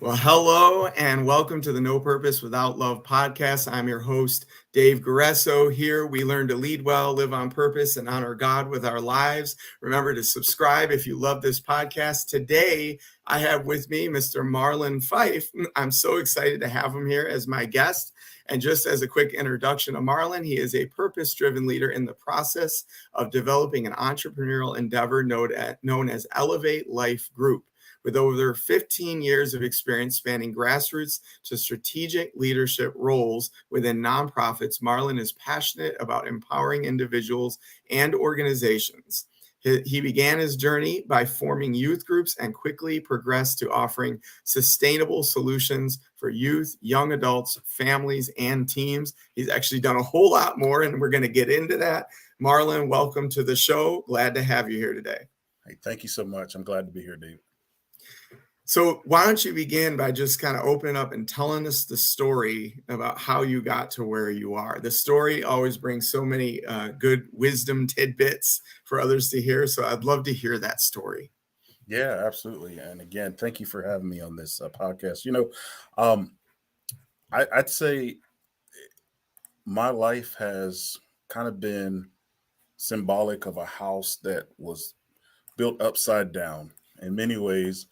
Well, hello and welcome to the No Purpose Without Love podcast. I'm your host, Dave Guresso. Here we learn to lead well, live on purpose, and honor God with our lives. Remember to subscribe if you love this podcast. Today, I have with me Mr. Marlond Fyffe. I'm so excited to have him here as my guest. And just as a quick introduction of Marlond, he is a purpose-driven leader in the process of developing an entrepreneurial endeavor known as Elevate Life Group. With over 15 years of experience spanning grassroots to strategic leadership roles within nonprofits, Marlond is passionate about empowering individuals and organizations. He began his journey by forming youth groups and quickly progressed to offering sustainable solutions for youth, young adults, families, and teams. He's actually done a whole lot more, and we're going to get into that. Marlond, welcome to the show. Glad to have you here today. Hey, thank you so much. I'm glad to be here, Dave. So why don't you begin by just kind of opening up and telling us the story about how you got to where you are. The story always brings so many good wisdom tidbits for others to hear. So I'd love to hear that story. Yeah, absolutely. And again, thank you for having me on this podcast. I'd say my life has kind of been symbolic of a house that was built upside down. In many ways,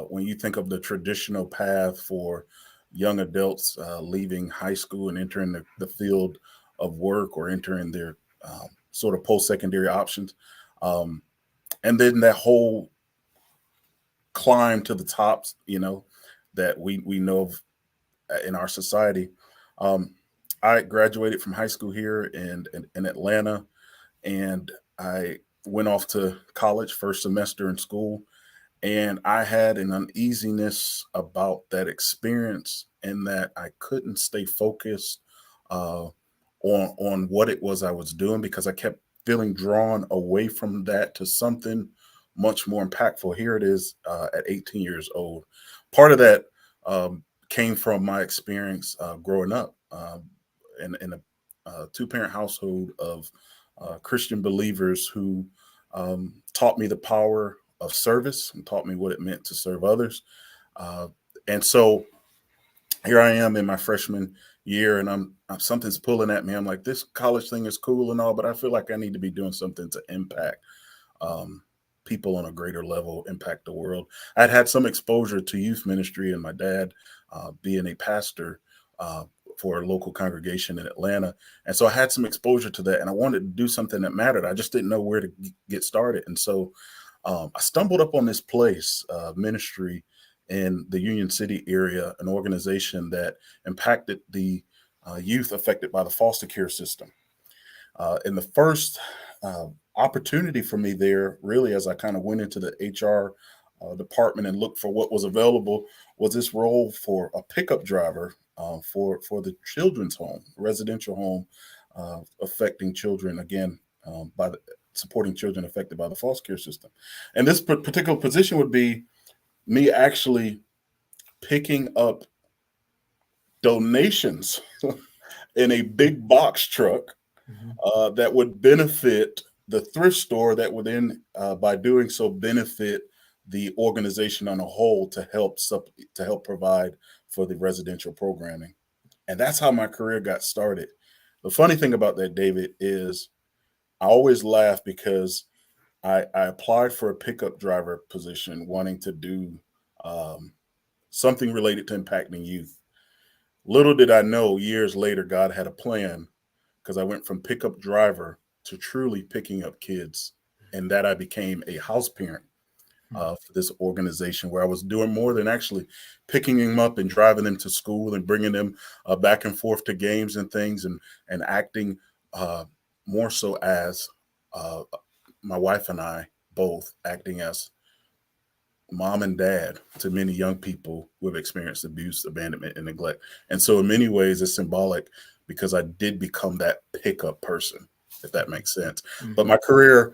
when you think of the traditional path for young adults leaving high school and entering the field of work or entering their sort of post-secondary options, and then that whole climb to the tops, that we know of in our society. I graduated from high school here in Atlanta, and I went off to college first semester in school. And I had an uneasiness about that experience, in that I couldn't stay focused on what it was I was doing, because I kept feeling drawn away from that to something much more impactful. Here it is at 18 years old. Part of that came from my experience growing up in a two-parent household of Christian believers who taught me the power of service and taught me what it meant to serve others. Uh, and so here I am in my freshman year, and I'm something's pulling at me. I'm like, this college thing is cool and all, but I feel like I need to be doing something to impact um, people on a greater level, impact the world. I'd had some exposure to youth ministry, and my dad being a pastor uh, for a local congregation in Atlanta. And so I had some exposure to that, and I wanted to do something that mattered. I just didn't know where to get started. And so I stumbled up on this place, ministry in the Union City area, an organization that impacted the youth affected by the foster care system. And the first uh, opportunity for me there, really, as I kind of went into the HR department and looked for what was available, was this role for a pickup driver for the children's home, residential home, affecting children, again, by the supporting children affected by the foster care system. And this particular position would be me actually picking up donations in a big box truck that would benefit the thrift store, that would then, by doing so, benefit the organization on a whole to help provide for the residential programming. And that's how my career got started. The funny thing about that, David, is I always laugh because I applied for a pickup driver position, wanting to do um, something related to impacting youth. Little did I know, years later, God had a plan, because I went from pickup driver to truly picking up kids, and that I became a house parent for this organization, where I was doing more than actually picking them up and driving them to school and bringing them back and forth to games and things, and acting uh, more so as uh, my wife and I both acting as mom and dad to many young people who have experienced abuse, abandonment, and neglect. And so in many ways, it's symbolic, because I did become that pickup person, if that makes sense. Mm-hmm. But my career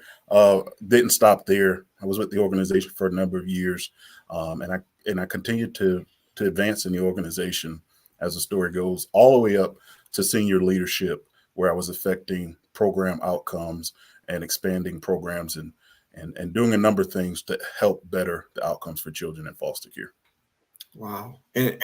didn't stop there. I was with the organization for a number of years, and I continued to advance in the organization, as the story goes, all the way up to senior leadership, where I was affecting program outcomes and expanding programs, and doing a number of things to help better the outcomes for children in foster care. Wow. And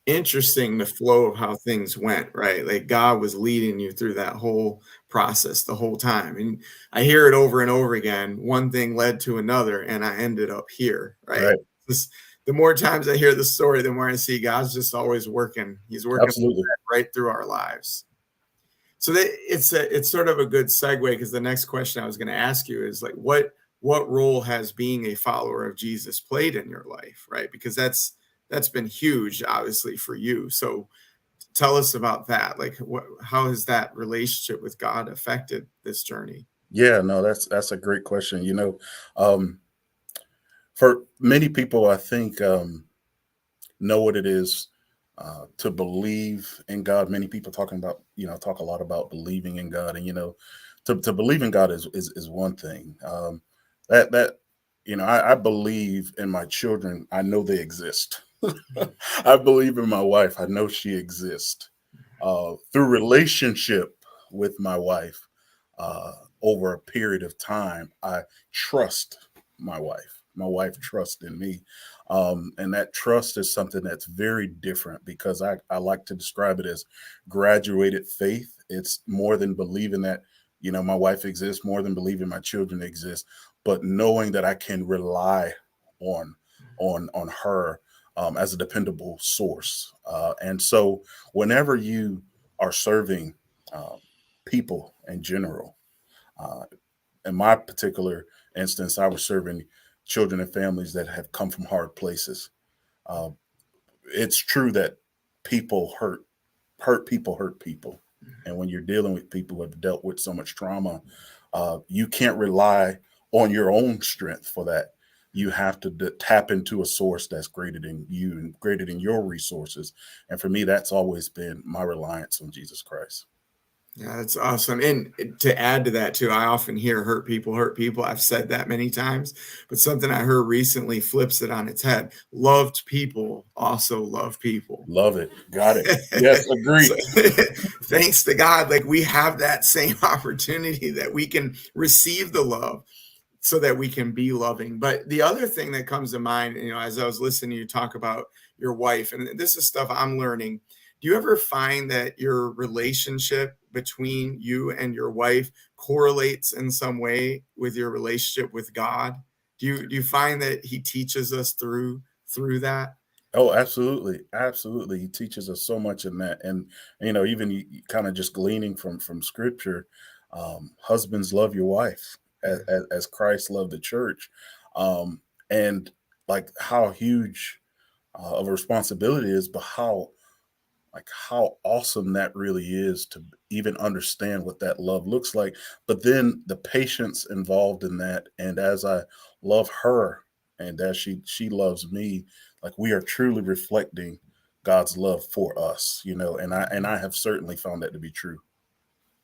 interesting the flow of how things went, right? Like God was leading you through that whole process the whole time. And I hear it over and over again. One thing led to another, and I ended up here, right? Right. This, the more times I hear the story, the more I see God's just always working. He's working Absolutely. right through our lives. So that it's sort of a good segue, because the next question I was going to ask you is like what role has being a follower of Jesus played in your life, right? Because that's been huge, obviously, for you. So tell us about that. Like, how has that relationship with God affected this journey? Yeah, no, that's a great question. Um, for many people, I think know what it is to believe in God. Many people talk a lot about believing in God, and to believe in God is one thing. That I believe in my children. I know they exist. I believe in my wife. I know she exists. Through relationship with my wife, uh, over a period of time, I trust my wife. My wife trusts in me. And that trust is something that's very different, because I like to describe it as graduated faith. It's more than believing that, my wife exists, more than believing my children exist, but knowing that I can rely on on her as a dependable source. And so whenever you are serving uh, people in general, uh, in my particular instance, I was serving children and families that have come from hard places. Uh, it's true that people hurt people. And when you're dealing with people who have dealt with so much trauma, you can't rely on your own strength for that. You have to tap into a source that's greater than you and greater than your resources. And for me, that's always been my reliance on Jesus Christ. Yeah, that's awesome. And to add to that too, I often hear hurt people hurt people. I've said that many times, but something I heard recently flips it on its head. Loved people also love people. Love it. Got it. Yes, agree. So thanks to God, like we have that same opportunity that we can receive the love so that we can be loving. But the other thing that comes to mind, as I was listening to you talk about your wife, and this is stuff I'm learning. Do you ever find that your relationship between you and your wife correlates in some way with your relationship with God? Do you find that he teaches us through that? Oh, absolutely, absolutely. He teaches us so much in that, and even kind of just gleaning from scripture. Husbands, love your wife as Christ loved the church, and like how huge of a responsibility it is, but how awesome that really is to even understand what that love looks like. But then the patience involved in that, and as I love her, and as she loves me, like we are truly reflecting God's love for us, and I have certainly found that to be true.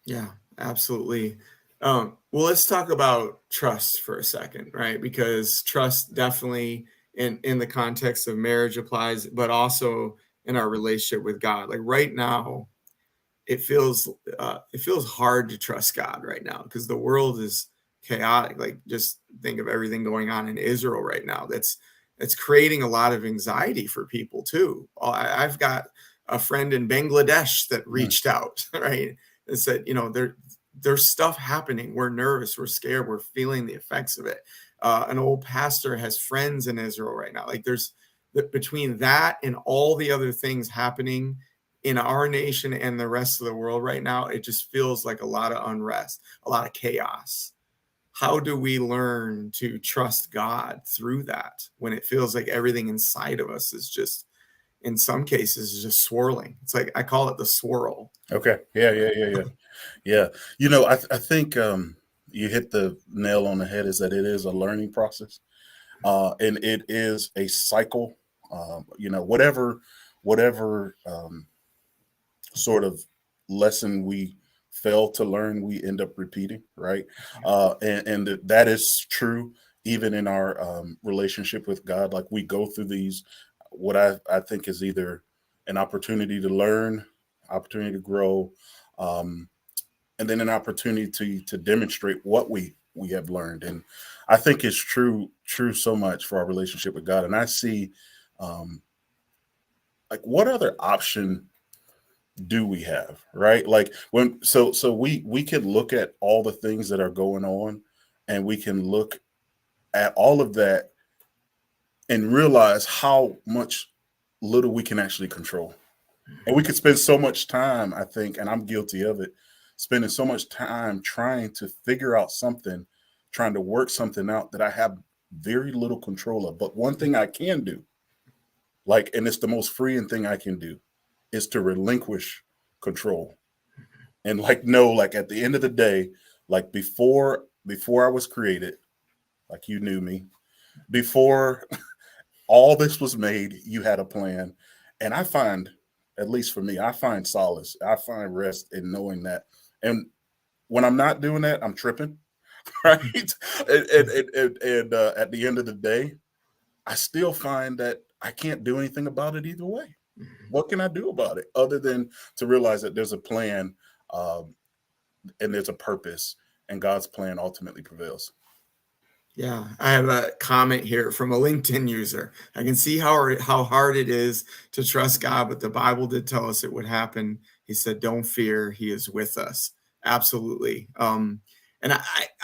Yeah, absolutely. Well, let's talk about trust for a second, right? Because trust definitely in the context of marriage applies, but also in our relationship with God. Like right now, it feels hard to trust God right now because the world is chaotic. Like just think of everything going on in Israel right now. That's creating a lot of anxiety for people too. I've got a friend in Bangladesh that Mm. reached out, right, and said, there's stuff happening. We're nervous. We're scared. We're feeling the effects of it. An old pastor has friends in Israel right now. Like there's between that and all the other things happening in our nation and the rest of the world right now, it just feels like a lot of unrest, a lot of chaos. How do we learn to trust God through that when it feels like everything inside of us is just, in some cases, is just swirling? It's like I call it the swirl. Okay. Yeah. Yeah. Yeah. Yeah. Yeah. I think you hit the nail on the head. Is that it is a learning process, and it is a cycle. Whatever sort of lesson we fail to learn, we end up repeating, right? And that is true even in our relationship with God. Like we go through these, what I think is either an opportunity to learn, opportunity to grow, um, and then an opportunity to demonstrate what we have learned. And I think it's true so much for our relationship with God. And I see. Um, like what other option do we have, right? Like we could look at all the things that are going on, and we can look at all of that and realize how much little we can actually control. And we could spend so much time, I think, and I'm guilty of it, spending so much time trying to figure out something, trying to work something out that I have very little control of. But one thing I can do, like, and it's the most freeing thing I can do, is to relinquish control. And like know, like at the end of the day, like before I was created, like you knew me, before all this was made, you had a plan. And I find, at least for me, I find solace, I find rest in knowing that. And when I'm not doing that, I'm tripping, right? And at the end of the day, I still find that I can't do anything about it either way. What can I do about it other than to realize that there's a plan, um, and there's a purpose, and God's plan ultimately prevails. Yeah, I have a comment here from a LinkedIn user. I can see how hard it is to trust God, but the Bible did tell us it would happen. He said, "Don't fear; He is with us." Absolutely. And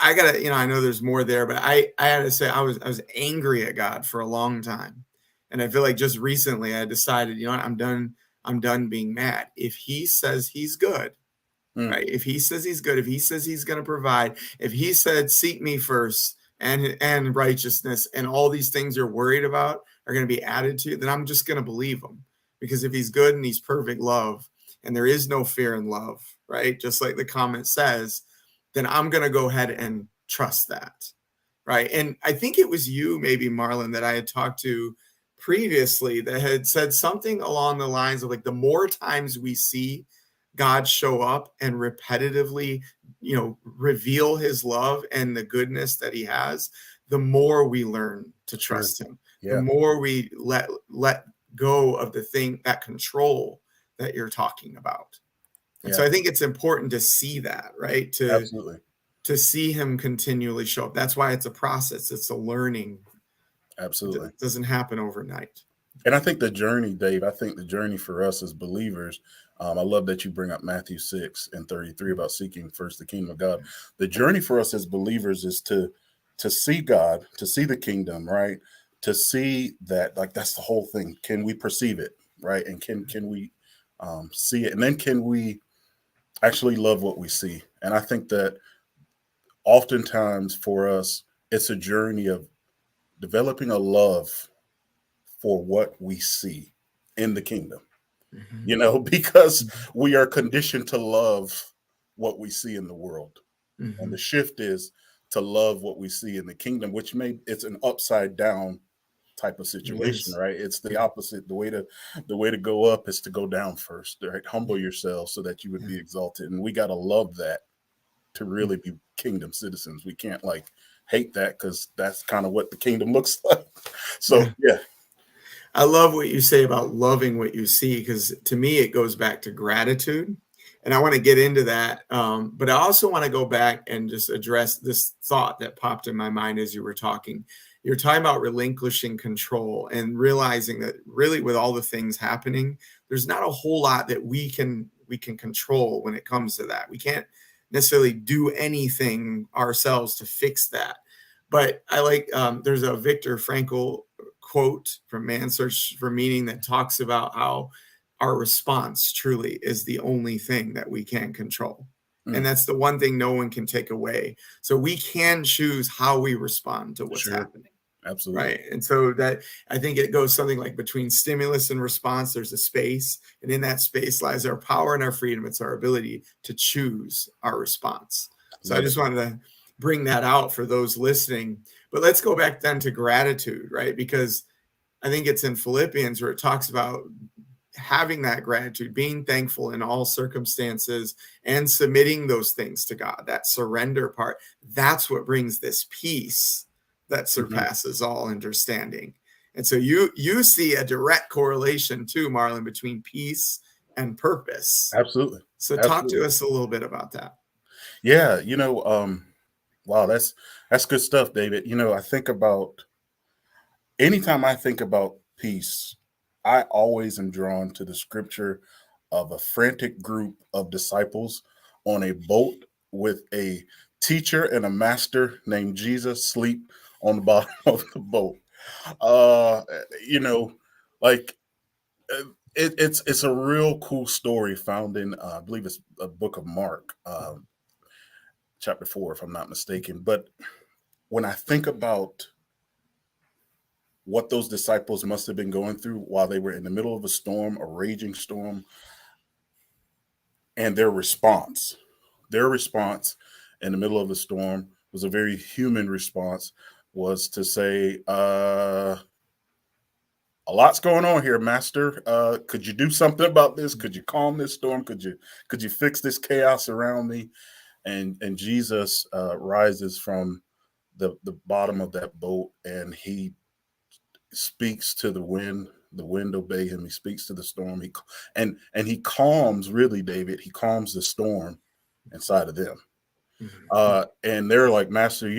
I gotta, I know there's more there, but I had to say I was angry at God for a long time, and I feel like just recently I decided, what, I'm done being mad. If He says He's good, Mm, right? If He says He's good, if He says He's going to provide, if He said, "Seek me first," and righteousness, and all these things you're worried about are going to be added to you, then I'm just going to believe Him, because if He's good and He's perfect love, and there is no fear in love, right? Just like the comment says, then I'm going to go ahead and trust that, right? And I think it was you, maybe Marlon, that I had talked to previously that had said something along the lines of like, the more times we see God show up and repetitively, reveal His love and the goodness that He has, the more we learn to sure. trust Him, the Yeah. more we let go of the thing, that control that you're talking about. And so Yeah. I think it's important to see that, right? Absolutely. To see Him continually show up. That's why it's a process. It's a learning. Absolutely. It doesn't happen overnight. And I think the journey, Dave, I think the journey for us as believers, I love that you bring up Matthew 6:33 about seeking first the kingdom of God. The journey for us as believers is to see God, to see the kingdom, right? To see that, like, that's the whole thing. Can we perceive it, right? And can we see it? And then can we actually love what we see? And I think that oftentimes for us, it's a journey of developing a love for what we see in the kingdom, Mhm. because we are conditioned to love what we see in the world. And the Mhm. shift is to love what we see in the kingdom, which it's an upside down type of It situation, is. right? It's the opposite. The way to go up is to go down first, right? Humble yourself so that you would Yeah. be exalted. And we got to love that to Mm. really be kingdom citizens. We can't like hate that, because that's kind of what the kingdom looks like. So Yeah. yeah. I love what you say about loving what you see, because to me, it goes back to gratitude. And I want to get into that. But I also want to go back and just address this thought that popped in my mind as you were talking. You're talking about relinquishing control and realizing that really, with all the things happening, there's not a whole lot that we can control when it comes to that. We can't necessarily do anything ourselves to fix that. But I like, there's a Viktor Frankl quote from Man's Search for Meaning that talks about how our response truly is the only thing that we can control. And Mm, that's the one thing no one can take away. So we can choose how we respond to what's sure. happening. Absolutely. Right. And so that, I think it goes something like, between stimulus and response, there's a space. And in that space lies our power and our freedom. It's our ability to choose our response. So I Love it. just wanted to bring that out for those listening. But let's go back then to gratitude, right? Because I think it's in Philippians where it talks about having that gratitude, being thankful in all circumstances, and submitting those things to God, that surrender part. That's what brings this peace that Mhm. surpasses all understanding. And so you see a direct correlation too, Marlon, between peace and purpose. Absolutely. So talk to Absolutely. us a little bit about that. Yeah, wow, that's good stuff, David. I think about anytime I think about peace, I always am drawn to the scripture of a frantic group of disciples on a boat with a teacher and a master named Jesus sleep on the bottom of the boat. Uh, you know, like it's a real cool story found in I believe it's a book of Mark, chapter 4, if I'm not mistaken. But when I think about what those disciples must have been going through while they were in the middle of a storm, a raging storm, and their response in the middle of the storm was a very human response, was to say, a lot's going on here, master. Could you do something about this? Could you calm this storm? Could you fix this chaos around me? And Jesus rises from the bottom of that boat, and he speaks to the wind. The wind obey him. He speaks to the storm. He calms, really, David. He calms the storm inside of them. And they're like, Master,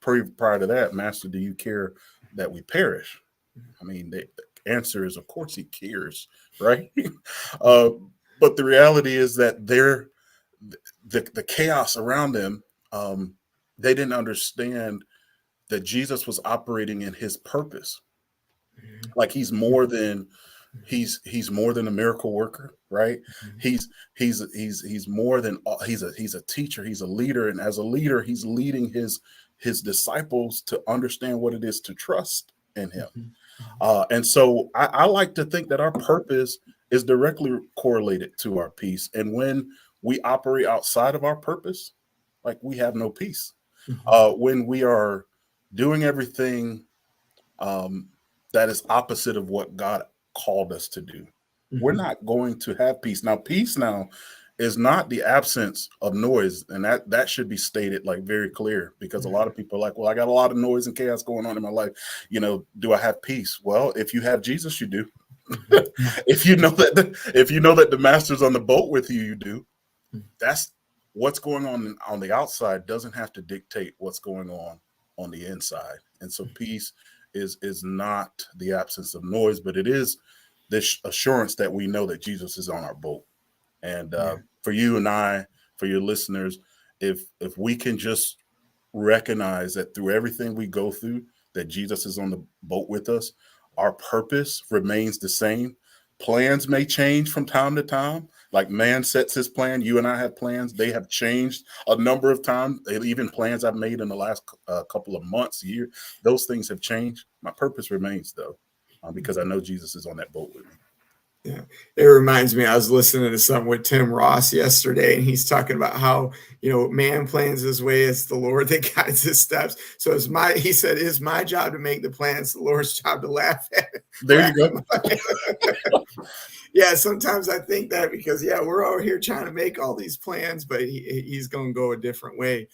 prior to that, Master, do you care that we perish? I mean, the answer is, of course, he cares, right? But the reality is that the chaos around them, they didn't understand that Jesus was operating in his purpose. Like he's more than a miracle worker, right? He's more than he's a teacher, he's a leader, and as a leader, he's leading his disciples to understand what it is to trust in him. And so I like to think that our purpose is directly correlated to our peace. And when we operate outside of our purpose, like we have no peace. When we are doing everything that is opposite of what God called us to do, we're not going to have peace. Now, peace now is not the absence of noise, and that should be stated like very clear, because a lot of people are like, well, I got a lot of noise and chaos going on in my life. Do I have peace? Well, if you have Jesus, you do. If you know that the master's on the boat with you, you do. That's what's going on the outside doesn't have to dictate what's going on the inside. And so peace is not the absence of noise, but it is this assurance that we know that Jesus is on our boat. And for you and I, for your listeners, if we can just recognize that through everything we go through, that Jesus is on the boat with us, our purpose remains the same. Plans may change from time to time. Like man sets his plan. You and I have plans. They have changed a number of times. Even plans I've made in the last couple of months, year, those things have changed. My purpose remains, though, because I know Jesus is on that boat with me. Yeah, it reminds me, I was listening to something with Tim Ross yesterday, and he's talking about how, man plans his way, it's the Lord that guides his steps. So he said, it's my job to make the plans, the Lord's job to laugh at it. There you go. Yeah, sometimes I think that because, we're over here trying to make all these plans, but he's going to go a different way.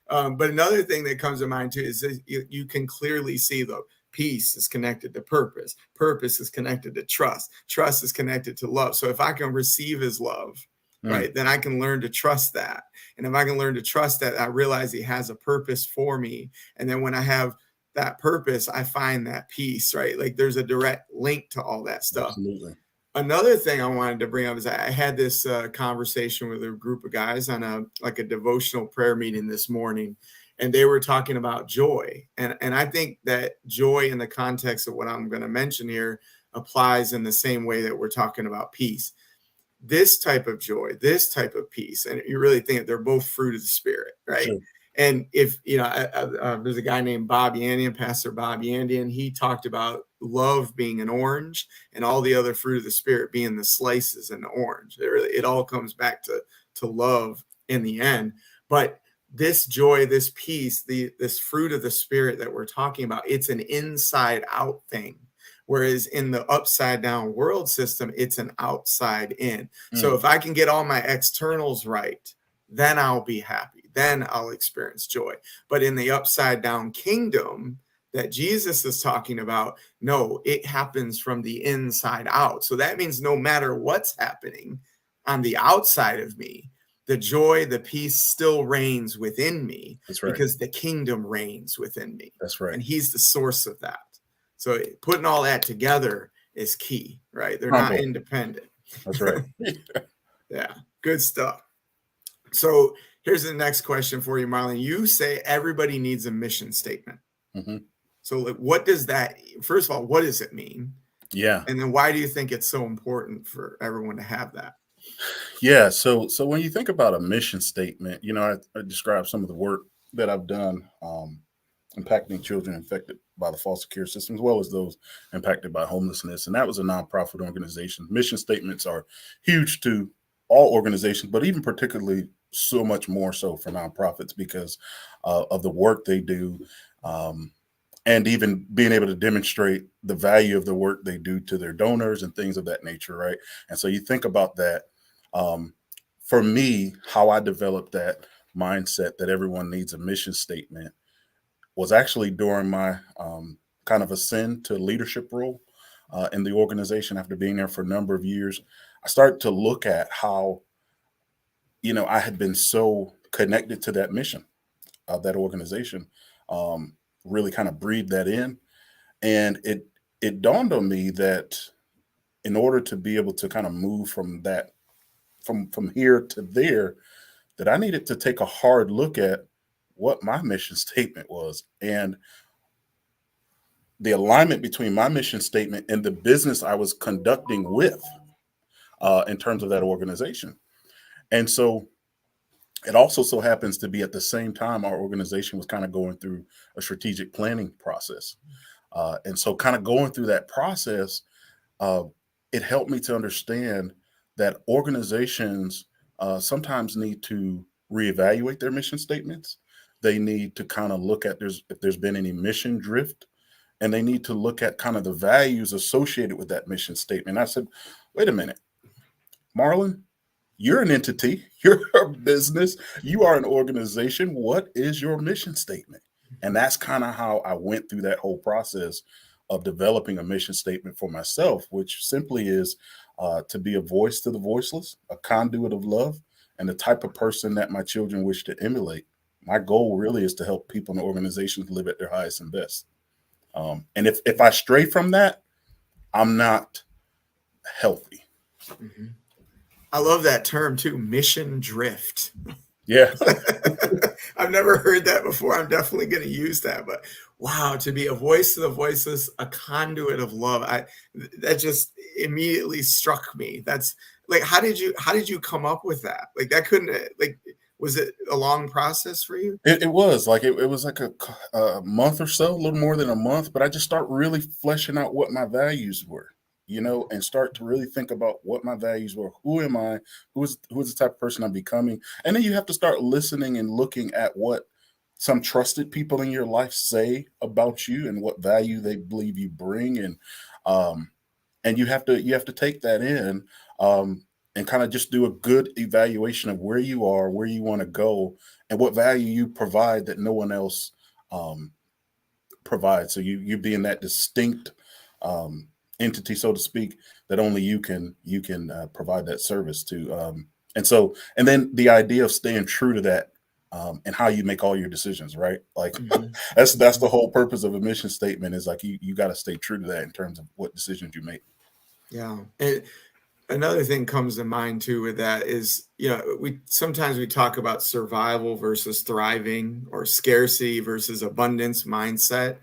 But another thing that comes to mind too is that you can clearly see the peace is connected to purpose. Purpose is connected to trust. Trust is connected to love. So if I can receive his love, right, then I can learn to trust that. And if I can learn to trust that, I realize he has a purpose for me. And then when I have that purpose, I find that peace, right? Like there's a direct link to all that stuff. Absolutely. Another thing I wanted to bring up is I had this conversation with a group of guys on a devotional prayer meeting this morning, and they were talking about joy. And I think that joy in the context of what I'm going to mention here applies in the same way that we're talking about peace. This type of joy, this type of peace, and you really think that they're both fruit of the Spirit, right? Sure. And if, there's a guy named Bob Yandian, Pastor Bob Yandian, he talked about love being an orange and all the other fruit of the Spirit being the slices in the orange. It all comes back to love in the end. But this joy, this peace, this fruit of the Spirit that we're talking about, it's an inside out thing. Whereas in the upside down world system, it's an outside in. So if I can get all my externals right, then I'll be happy. Then I'll experience joy. But in the upside down kingdom that Jesus is talking about, no, it happens from the inside out. So that means no matter what's happening on the outside of me, the joy, the peace still reigns within me. That's right. Because the kingdom reigns within me. That's right. And he's the source of that. So putting all that together, is key, right? They're not Combo. independent. That's right. Yeah, good stuff. So here's the next question for you, Marlon. You say everybody needs a mission statement. Mm-hmm. So like, what does that, first of all, what does it mean? Yeah. And then why do you think it's so important for everyone to have that? Yeah. So when you think about a mission statement, I describe some of the work that I've done impacting children infected by the foster care system, as well as those impacted by homelessness. And that was a nonprofit organization. Mission statements are huge to all organizations, but even particularly so much more so for nonprofits because of the work they do. And even being able to demonstrate the value of the work they do to their donors and things of that nature, right? And so you think about that. Um, for me, how I developed that mindset that everyone needs a mission statement was actually during my kind of ascend to leadership role in the organization after being there for a number of years. I started to look at how, I had been so connected to that mission of that organization, really kind of breathed that in. And it dawned on me that in order to be able to kind of move from that, from here to there, that I needed to take a hard look at what my mission statement was. And the alignment between my mission statement and the business I was conducting with in terms of that organization. And so it also so happens to be at the same time our organization was kind of going through a strategic planning process. And so kind of going through that process, uh, it helped me to understand that organizations sometimes need to reevaluate their mission statements. They need to kind of look at if there's been any mission drift, and they need to look at kind of the values associated with that mission statement. I said, wait a minute, Marlon, you're an entity, you're a business, you are an organization. What is your mission statement? And that's kind of how I went through that whole process of developing a mission statement for myself, which simply is to be a voice to the voiceless, a conduit of love, and the type of person that my children wish to emulate. My goal really is to help people and organizations live at their highest and best. And if I stray from that, I'm not healthy. Mm-hmm. I love that term too, mission drift. Yeah. I've never heard that before. I'm definitely going to use that. But wow, to be a voice to the voiceless, a conduit of love. That just immediately struck me. That's like, how did you come up with that? Like that couldn't like, was it a long process for you? It was like it was like a month or so, a little more than a month. But I just start really fleshing out what my values were, and start to really think about what my values were. Who am I? Who's the type of person I'm becoming? And then you have to start listening and looking at what some trusted people in your life say about you and what value they believe you bring, and you have to take that in. And kind of just do a good evaluation of where you are, where you want to go, and what value you provide that no one else provides. So you being that distinct entity, so to speak, that only you can provide that service to. And then the idea of staying true to that and how you make all your decisions, right? Like Mm-hmm. that's the whole purpose of a mission statement is like you got to stay true to that in terms of what decisions you make. Yeah. And another thing comes to mind too with that is, we sometimes we talk about survival versus thriving or scarcity versus abundance mindset.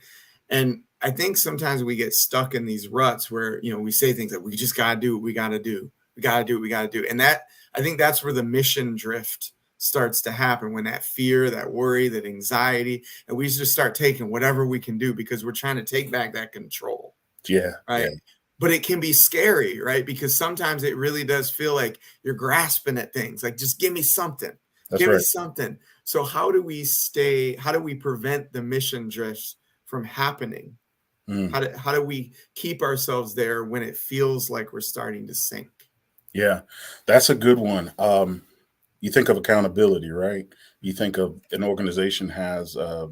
And I think sometimes we get stuck in these ruts where, we say things like we just got to do what we got to do. We got to do what we got to do. And I think that's where the mission drift starts to happen, when that fear, that worry, that anxiety, and we just start taking whatever we can do because we're trying to take back that control. Yeah. Right. Yeah. But it can be scary, right? Because sometimes it really does feel like you're grasping at things like, just give me something, That's give me right. something. So how do we prevent the mission drift from happening? Mm. How do we keep ourselves there when it feels like we're starting to sink? Yeah, that's a good one. You think of accountability, right? You think of an organization has a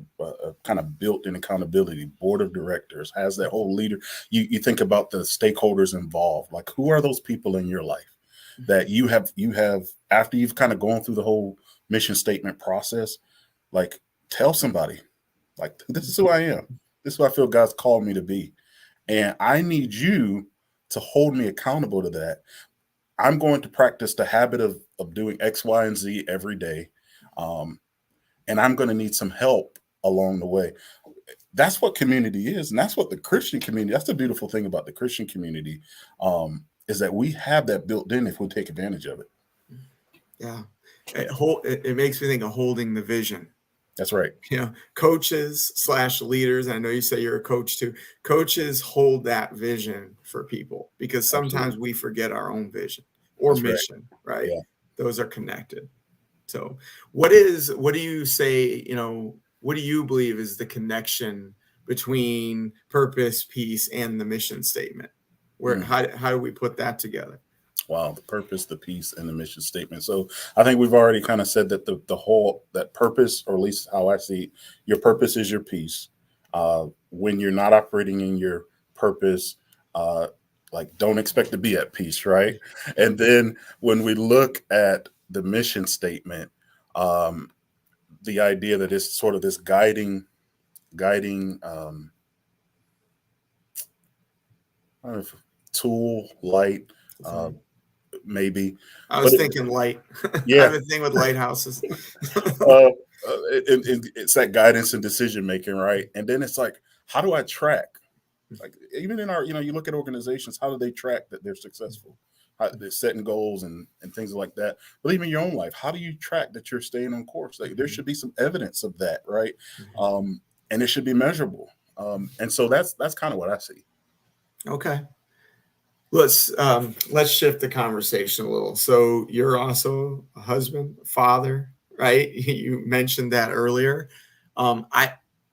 kind of built-in accountability board of directors, has that whole leader. You think about the stakeholders involved, like who are those people in your life that you have after you've kind of gone through the whole mission statement process, like tell somebody, like this is who I am. This is who I feel God's called me to be, and I need you to hold me accountable to that, I'm going to practice the habit of doing X, Y, and Z every day. Um, and I'm going to need some help along the way. That's what community is. And that's what the Christian community, that's the beautiful thing about the Christian community, is that we have that built in if we take advantage of it. Yeah. It makes me think of holding the vision. That's right. Coaches/leaders, I know you say you're a coach too. Coaches hold that vision for people because sometimes we forget our own vision or That's right. mission, right? Yeah. Those are connected. So what do you say, what do you believe is the connection between purpose, peace, and the mission statement? How do we put that together? Wow, the purpose, the peace, and the mission statement. So I think we've already kind of said that the whole, that purpose, or at least how I see it, your purpose is your peace. When you're not operating in your purpose, like, don't expect to be at peace, right? And then when we look at the mission statement, the idea that it's sort of this guiding, I don't know if tool, light, maybe. I was thinking light. Yeah. I have a thing with lighthouses. It's that guidance and decision making, right? And then it's like, how do I track? Like, even in our, you look at organizations, how do they track that they're successful? How they're setting goals and things like that. But even your own life, how do you track that you're staying on course? Like, there should be some evidence of that, right? And it should be measurable. And so that's kind of what I see. Okay. Let's shift the conversation a little. So you're also a husband, father, right? You mentioned that earlier.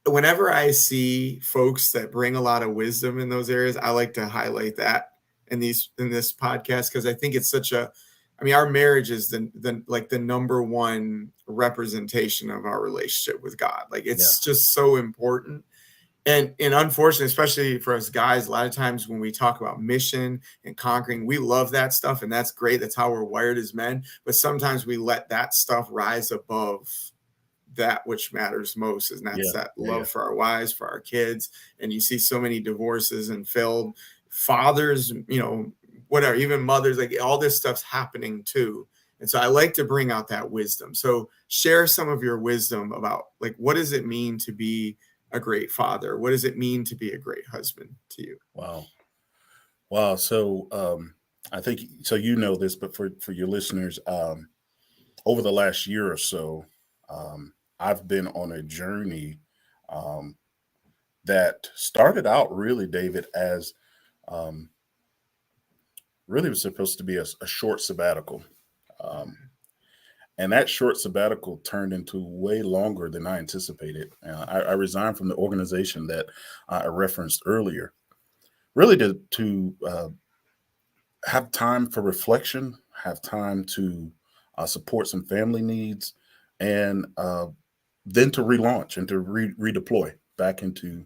Whenever I see folks that bring a lot of wisdom in those areas, I like to highlight that in this podcast, because I think it's our marriage is the number one representation of our relationship with God. Like, it's just so important. And unfortunately, especially for us guys, a lot of times when we talk about mission and conquering, we love that stuff, and that's great. That's how we're wired as men. But sometimes we let that stuff rise above that which matters most, and that's that love for our wives, for our kids. And you see so many divorces and failed fathers, whatever, even mothers, like, all this stuff's happening too. And so I like to bring out that wisdom. So share some of your wisdom about, like, what does it mean to be a great father? What does it mean to be a great husband to you? Wow. So I think, so this, but for your listeners, over the last year or so, I've been on a journey that started out, really, David, as really was supposed to be a short sabbatical. And that short sabbatical turned into way longer than I anticipated. I resigned from the organization that I referenced earlier, really to have time for reflection, have time to support some family needs, and then to relaunch and to redeploy back into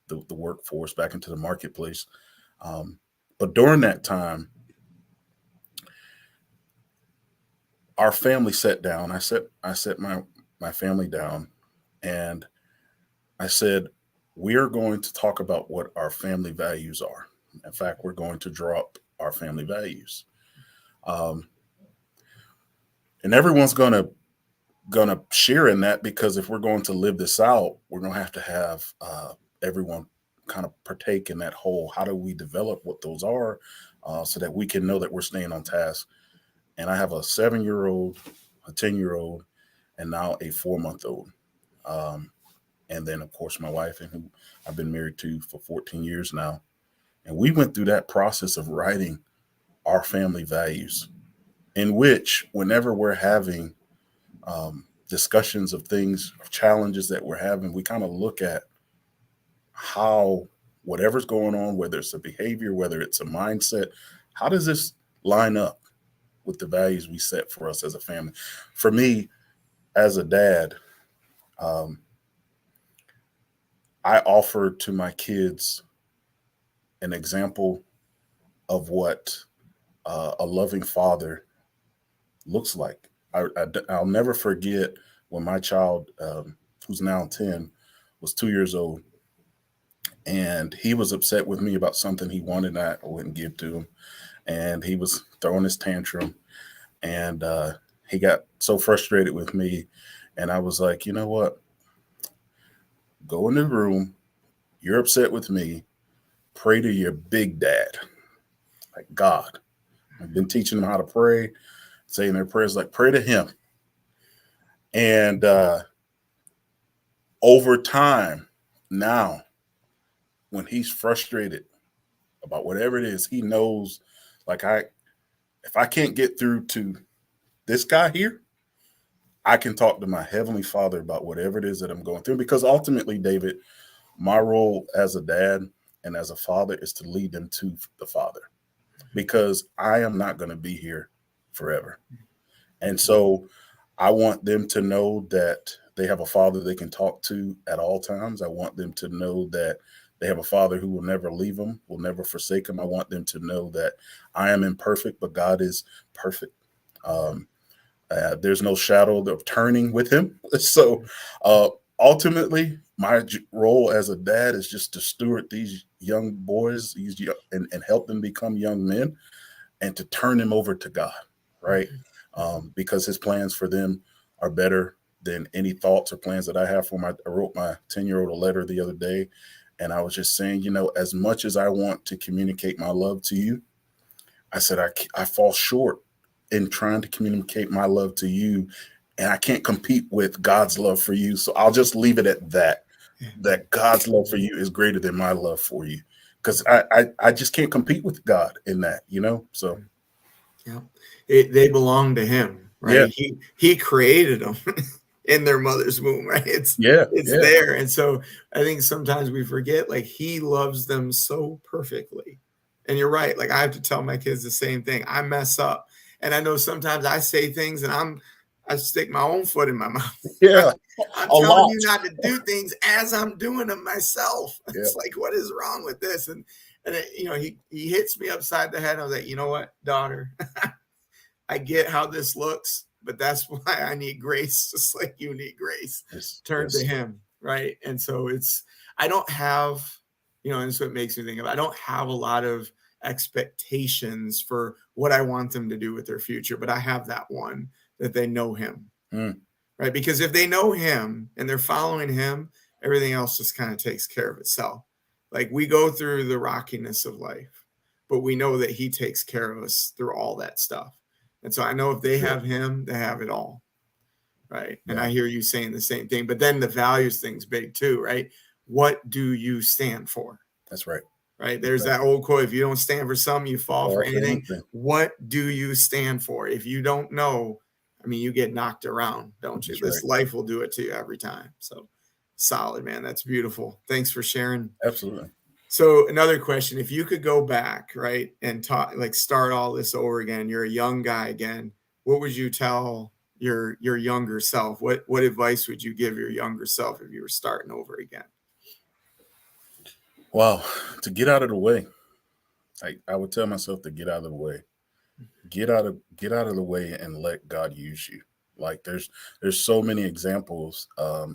the workforce, back into the marketplace. But during that time, our family sat down. I set my family down, and I said, we are going to talk about what our family values are. In fact, we're going to draw up our family values. And everyone's gonna share in that, because if we're going to live this out, we're going to have everyone kind of partake in that whole, how do we develop what those are, so that we can know that we're staying on task. And I have a 7-year-old, a 10-year-old, and now a 4-month-old. And then, of course, my wife, and who I've been married to for 14 years now. And we went through that process of writing our family values, in which, whenever we're having discussions of things, of challenges that we're having, we kind of look at how whatever's going on, whether it's a behavior, whether it's a mindset, how does this line up with the values we set for us as a family? For me, as a dad, I offer to my kids an example of what a loving father looks like. I'll never forget when my child, who's now 10, was 2 years old. and he was upset with me about something he wanted that I wouldn't give to him, and he was throwing his tantrum, and he got so frustrated with me, and I was like, you know what? Go in the room. You're upset with me. Pray to your big dad, like God. I've been teaching them how to pray, saying their prayers like pray to him. And over time, now, when he's frustrated about whatever it is, he knows, like if I can't get through to this guy here, I can talk to my heavenly Father about whatever it is that I'm going through. Because ultimately, David, my role as a dad and as a father is to lead them to the Father, because I am not going to be here forever. And so I want them to know that they have a father they can talk to at all times. I want them to know that they have a father who will never leave them, will never forsake them. I want them to know that I am imperfect, but God is perfect. There's no shadow of turning with him. So ultimately, my role as a dad is just to steward these young boys, and help them become young men, and to turn them over to God, right? Because his plans for them are better than any thoughts or plans that I have for I wrote my 10-year-old a letter the other day, and I was just saying, as much as I want to communicate my love to you, I said, I fall short in trying to communicate my love to you, and I can't compete with God's love for you. So I'll just leave it at that God's love for you is greater than my love for you. Because I just can't compete with God in that, So Yeah, they belong to him, yeah, right? He created them in their mother's womb, right? yeah, It's yeah, there, and so I think sometimes we forget, like he loves them so perfectly. And you're right. Like I have to tell my kids the same thing. I mess up, and I know sometimes I say things, and I stick my own foot in my mouth. Right? yeah, I'm a telling lot. you not to do things as I'm doing them myself. Yeah, It's like, what is wrong with this? And he hits me upside the head. I was like, you know what, daughter, I get how this looks, but that's why I need grace, just like you need grace. Turn to yes, him, right? And so I don't have, and it's what makes me think of, I don't have a lot of expectations for what I want them to do with their future, but I have that one, that they know him, right? Because if they know him and they're following him, everything else just kind of takes care of itself. Like we go through the rockiness of life, but we know that he takes care of us through all that stuff. And so I know if they sure. have him, they have it all. Right. And Yeah, I hear you saying the same thing, but then the values thing's big too, right? What do you stand for? that's right. Right. There's that old quote, if you don't stand for something, you fall for All for anything. anything. What do you stand for? If you don't know, I mean, you get knocked around, don't you? That's This right. life will do it to you every time. So solid, man. That's beautiful. Thanks for sharing. Absolutely. So another question, if you could go back, right, and start all this over again, you're a young guy again, what would you tell your younger self? What advice would you give your younger self if you were starting over again? Wow, to get out of the way. I would tell myself to get out of the way. Get out of the way and let God use you. Like there's so many examples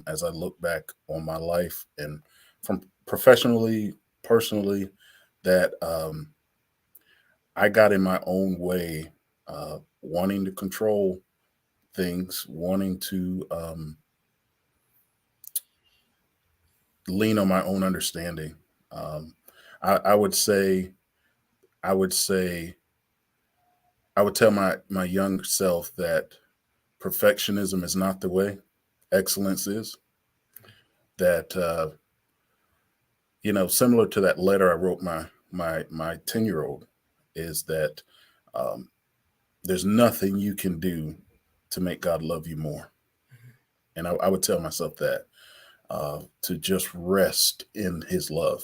as I look back on my life, and from professionally, personally, that I got in my own way, wanting to control things, wanting to lean on my own understanding. Um, I would say, I would say, I would tell my young self that perfectionism is not the way. Excellence is. That similar to that letter I wrote my 10-year-old, is that um, there's nothing you can do to make God love you more. And I would tell myself that to just rest in His love.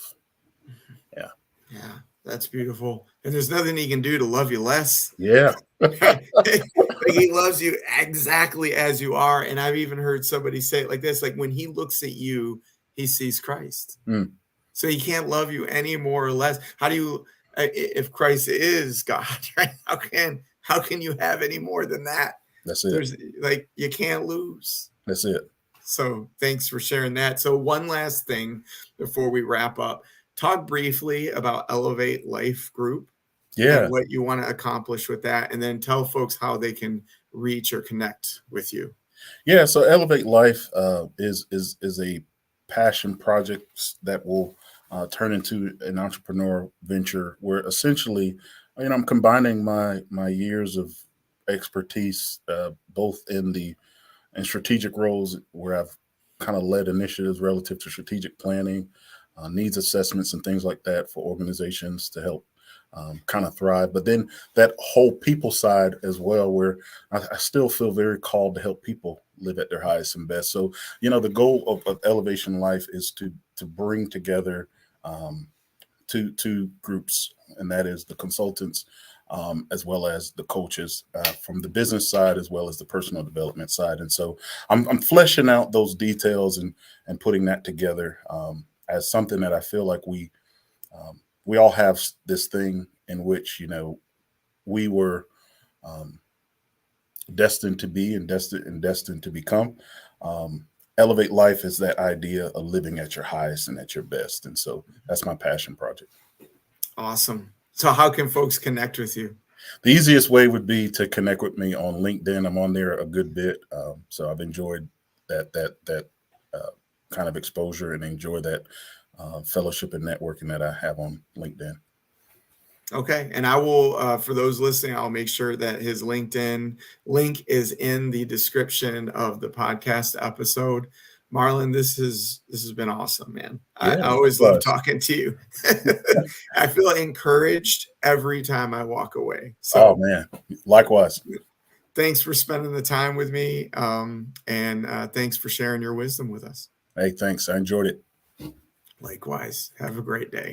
Yeah. Yeah, that's beautiful. And there's nothing he can do to love you less. Yeah. Like he loves you exactly as you are. And I've even heard somebody say it like this, like when he looks at you, he sees Christ. Mm, So he can't love you any more or less. How do you, if Christ is God, right? How can you have any more than that? that's it. There's like, you can't lose. That's it. So thanks for sharing that. So one last thing before we wrap up, talk briefly about Elevate Life Group and Yeah. what you want to accomplish with that, and then tell folks how they can reach or connect with you. Yeah, so Elevate Life is a passion project that will turn into an entrepreneur venture where essentially, I'm combining my years of expertise, both in strategic roles where I've kind of led initiatives relative to strategic planning, needs assessments, and things like that for organizations to help kind of thrive. But then that whole people side as well, where I still feel very called to help people live at their highest and best. So, the goal of Elevation Life is to bring together two groups, and that is the consultants as well as the coaches from the business side as well as the personal development side. And so I'm fleshing out those details and putting that together as something that I feel like we all have this thing in which we were destined to be and destined to become. Elevate Life is that idea of living at your highest and at your best, and so that's my passion project. Awesome. So how can folks connect with you? The easiest way would be to connect with me on LinkedIn. I'm on there a good bit, so I've enjoyed that kind of exposure and enjoy that fellowship and networking that I have on LinkedIn. Okay. And I will, for those listening, I'll make sure that his LinkedIn link is in the description of the podcast episode. Marlon, this has been awesome, man. I Yeah, always love likewise. talking to you. I feel encouraged every time I walk away. Oh So man, likewise. thanks for spending the time with me. And thanks for sharing your wisdom with us. Hey, thanks. I enjoyed it. Likewise. Have a great day.